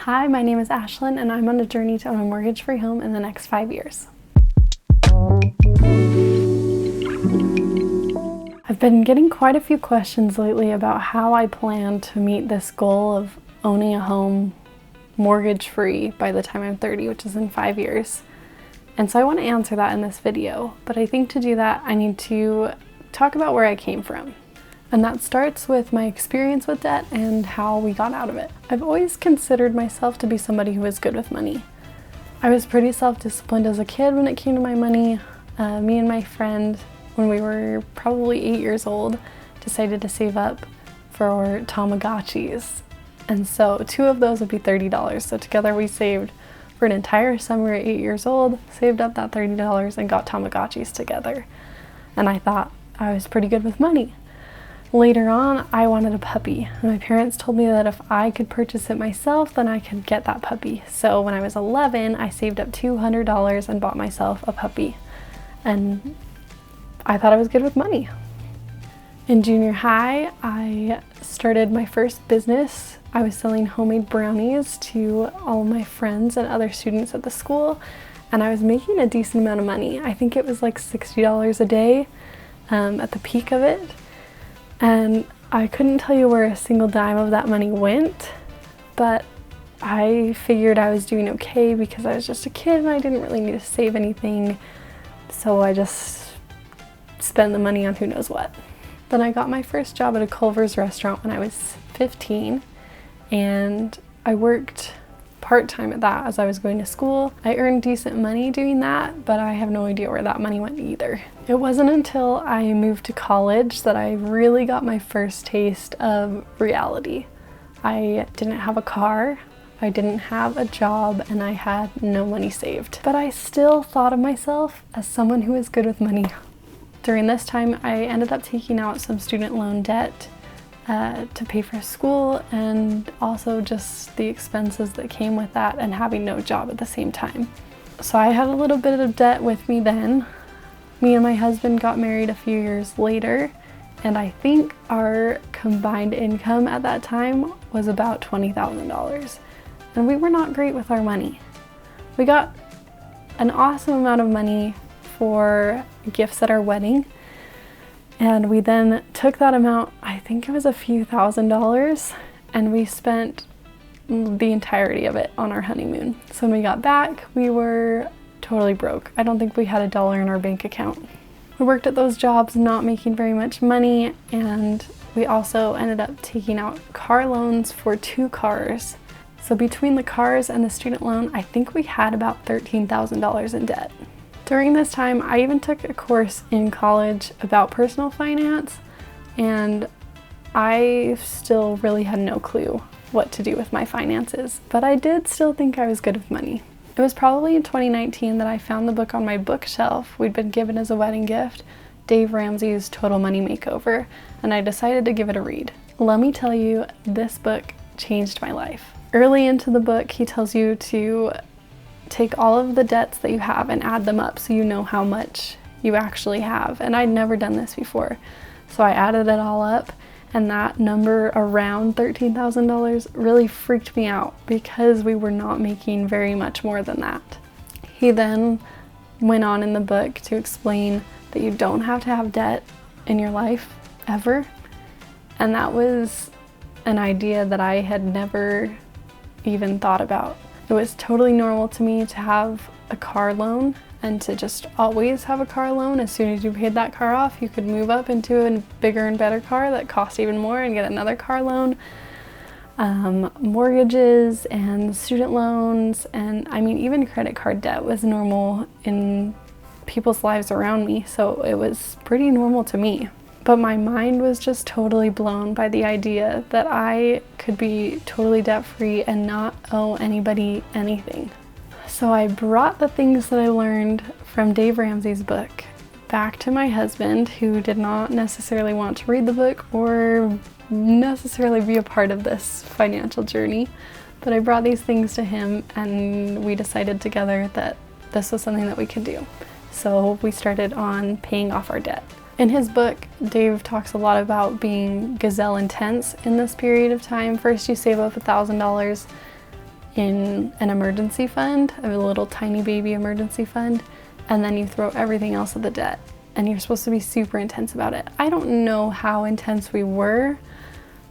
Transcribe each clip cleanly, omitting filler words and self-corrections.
Hi, my name is Ashlyn and I'm on a journey to own a mortgage-free home in the next 5 years. I've been getting quite a few questions lately about how I plan to meet this goal of owning a home mortgage-free by the time I'm 30, which is in 5 years. And so I want to answer that in this video, but I think to do that I need to talk about where I came from. And that starts with my experience with debt and how we got out of it. I've always considered myself to be somebody who was good with money. I was pretty self-disciplined as a kid when it came to my money. Me and my friend, when we were probably 8 years old, decided to save up for Tamagotchis. And so 2 of those would be $30. So together we saved for an entire summer at 8 years old, saved up that $30 and got Tamagotchis together. And I thought I was pretty good with money. Later on, I wanted a puppy. And my parents told me that if I could purchase it myself, then I could get that puppy. So when I was 11, I saved up $200 and bought myself a puppy. And I thought I was good with money. In junior high, I started my first business. I was selling homemade brownies to all of my friends and other students at the school, and I was making a decent amount of money. I think it was like $60 a day at the peak of it. And I couldn't tell you where a single dime of that money went, but I figured I was doing okay because I was just a kid and I didn't really need to save anything. So I just spent the money on who knows what. Then I got my first job at a Culver's restaurant when I was 15, and I worked part-time at that as I was going to school. I earned decent money doing that, but I have no idea where that money went either. It wasn't until I moved to college that I really got my first taste of reality. I didn't have a car, I didn't have a job, and I had no money saved. But I still thought of myself as someone who was good with money. During this time, I ended up taking out some student loan debt to pay for school, and also just the expenses that came with that and having no job at the same time. So I had a little bit of debt with me then. Me and my husband got married a few years later, and I think our combined income at that time was about $20,000. And we were not great with our money. We got an awesome amount of money for gifts at our wedding, and we then took that amount, I think it was a few $1,000s, and we spent the entirety of it on our honeymoon. So when we got back, we were totally broke. I don't think we had $1 in our bank account. We worked at those jobs not making very much money, and we also ended up taking out car loans for 2 cars. So between the cars and the student loan, I think we had about $13,000 in debt. During this time, I even took a course in college about personal finance, and I still really had no clue what to do with my finances, but I did still think I was good with money. It was probably in 2019 that I found the book on my bookshelf we'd been given as a wedding gift, Dave Ramsey's Total Money Makeover, and I decided to give it a read. Let me tell you, this book changed my life. Early into the book, he tells you to take all of the debts that you have and add them up so you know how much you actually have. And I'd never done this before. So I added it all up, and that number around $13,000 really freaked me out because we were not making very much more than that. He then went on in the book to explain that you don't have to have debt in your life ever. And that was an idea that I had never even thought about. It was totally normal to me to have a car loan and to just always have a car loan. As soon as you paid that car off, you could move up into a bigger and better car that cost even more and get another car loan. Mortgages and student loans, and I mean even credit card debt was normal in people's lives around me, so it was pretty normal to me. But my mind was just totally blown by the idea that I could be totally debt-free and not owe anybody anything. So I brought the things that I learned from Dave Ramsey's book back to my husband, who did not necessarily want to read the book or necessarily be a part of this financial journey. But I brought these things to him, and we decided together that this was something that we could do. So we started on paying off our debt. In his book, Dave talks a lot about being gazelle intense in this period of time. First, you save up $1,000 in an emergency fund, a little tiny baby emergency fund, and then you throw everything else at the debt. And you're supposed to be super intense about it. I don't know how intense we were,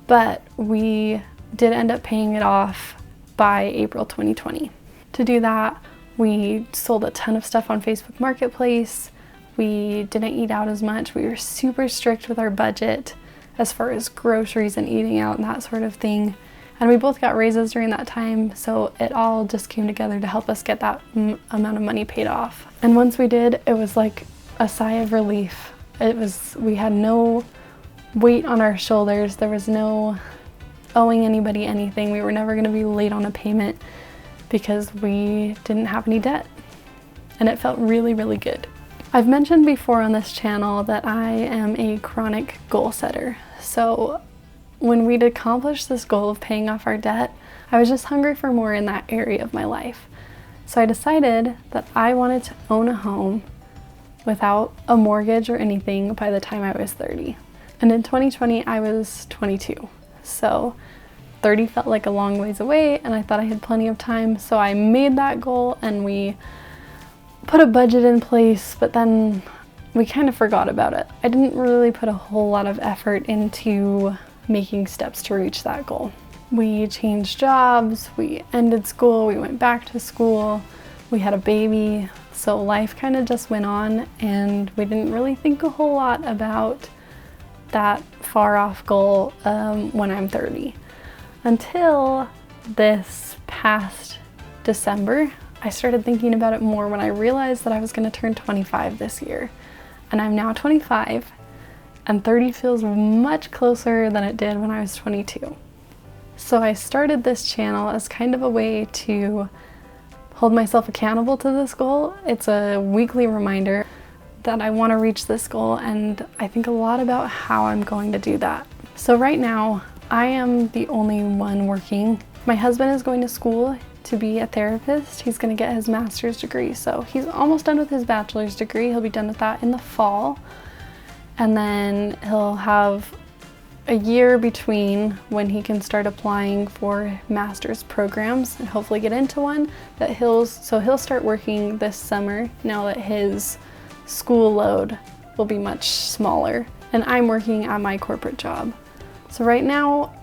but we did end up paying it off by April 2020. To do that, we sold a ton of stuff on Facebook Marketplace. We didn't eat out as much. We were super strict with our budget as far as groceries and eating out and that sort of thing. And we both got raises during that time, so it all just came together to help us get that amount of money paid off. And once we did, it was like a sigh of relief. We had no weight on our shoulders. There was no owing anybody anything. We were never gonna be late on a payment because we didn't have any debt. And it felt really, really good. I've mentioned before on this channel that I am a chronic goal setter. So when we'd accomplished this goal of paying off our debt, I was just hungry for more in that area of my life. So I decided that I wanted to own a home without a mortgage or anything by the time I was 30. And in 2020, I was 22. So 30 felt like a long ways away, and I thought I had plenty of time. So I made that goal and we put a budget in place, but then we kind of forgot about it. I didn't really put a whole lot of effort into making steps to reach that goal. We changed jobs, we ended school, we went back to school, we had a baby, so life kind of just went on, and we didn't really think a whole lot about that far off goal when I'm 30. Until this past December, I started thinking about it more when I realized that I was going to turn 25 this year. And I'm now 25, and 30 feels much closer than it did when I was 22. So I started this channel as kind of a way to hold myself accountable to this goal. It's a weekly reminder that I want to reach this goal, and I think a lot about how I'm going to do that. So right now, I am the only one working. My husband is going to school to be a therapist. He's going to get his master's degree. So he's almost done with his bachelor's degree. He'll be done with that in the fall. And then he'll have a year between when he can start applying for master's programs and hopefully get into one. He'll start working this summer now that his school load will be much smaller. And I'm working at my corporate job. So right now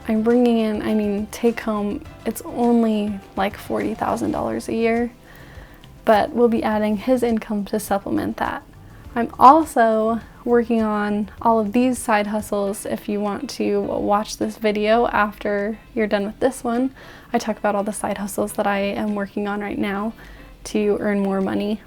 I'm bringing in, take home, it's only like $40,000 a year, but we'll be adding his income to supplement that. I'm also working on all of these side hustles. If you want to watch this video after you're done with this one, I talk about all the side hustles that I am working on right now to earn more money.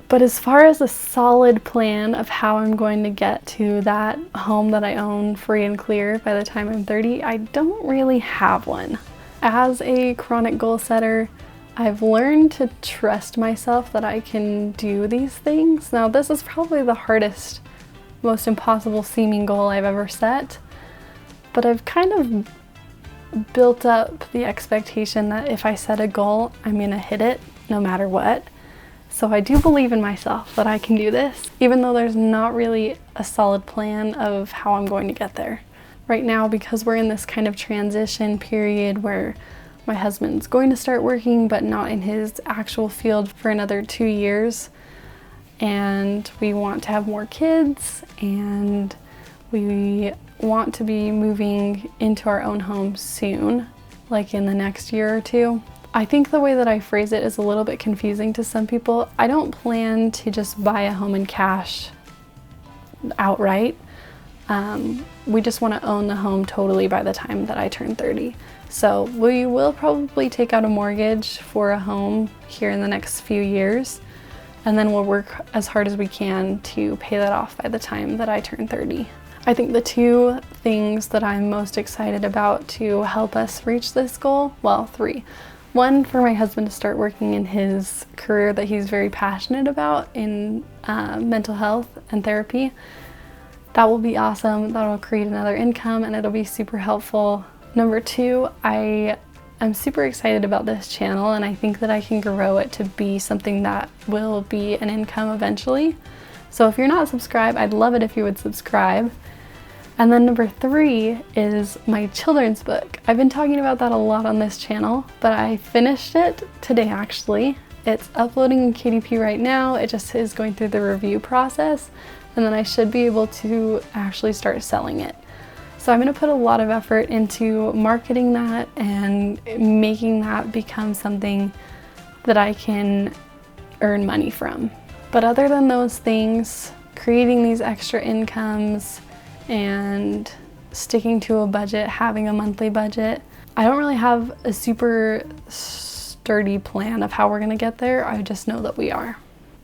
But as far as a solid plan of how I'm going to get to that home that I own free and clear by the time I'm 30, I don't really have one. As a chronic goal setter, I've learned to trust myself that I can do these things. Now, this is probably the hardest, most impossible seeming goal I've ever set, but I've kind of built up the expectation that if I set a goal, I'm gonna hit it no matter what. So I do believe in myself that I can do this, even though there's not really a solid plan of how I'm going to get there. Right now, because we're in this kind of transition period where my husband's going to start working, but not in his actual field for another 2 years, and we want to have more kids, and we want to be moving into our own home soon, like in the next year or two. I think the way that I phrase it is a little bit confusing to some people. I don't plan to just buy a home in cash outright. We just want to own the home totally by the time that I turn 30. So we will probably take out a mortgage for a home here in the next few years, and then we'll work as hard as we can to pay that off by the time that I turn 30. I think the two things that I'm most excited about to help us reach this goal, well, three. One, for my husband to start working in his career that he's very passionate about in mental health and therapy. That will be awesome. That'll create another income and it'll be super helpful. Number two, I'm super excited about this channel, and I think that I can grow it to be something that will be an income eventually. So if you're not subscribed, I'd love it if you would subscribe. And then number 3 is my children's book. I've been talking about that a lot on this channel, but I finished it today actually. It's uploading in KDP right now. It just is going through the review process, and then I should be able to actually start selling it. So I'm going to put a lot of effort into marketing that and making that become something that I can earn money from. But other than those things, creating these extra incomes and sticking to a budget, having a monthly budget, I don't really have a super sturdy plan of how we're going to get there. I just know that we are.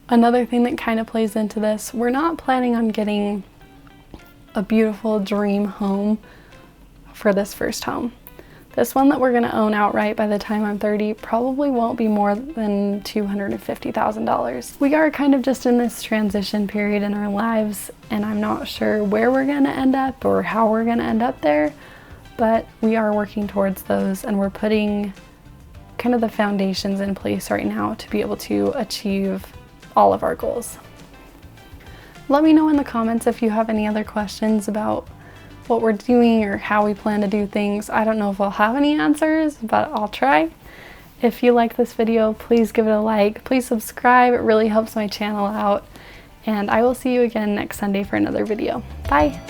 Another thing that kind of plays into this, we're not planning on getting a beautiful dream home for this first home. This one that we're going to own outright by the time I'm 30 probably won't be more than $250,000. We are kind of just in this transition period in our lives, and I'm not sure where we're going to end up or how we're going to end up there, but we are working towards those, and we're putting kind of the foundations in place right now to be able to achieve all of our goals. Let me know in the comments if you have any other questions about what we're doing or how we plan to do things. I don't know if I'll have any answers, but I'll try. If you like this video, please give it a like. Please subscribe. It really helps my channel out. And I will see you again next Sunday for another video. Bye!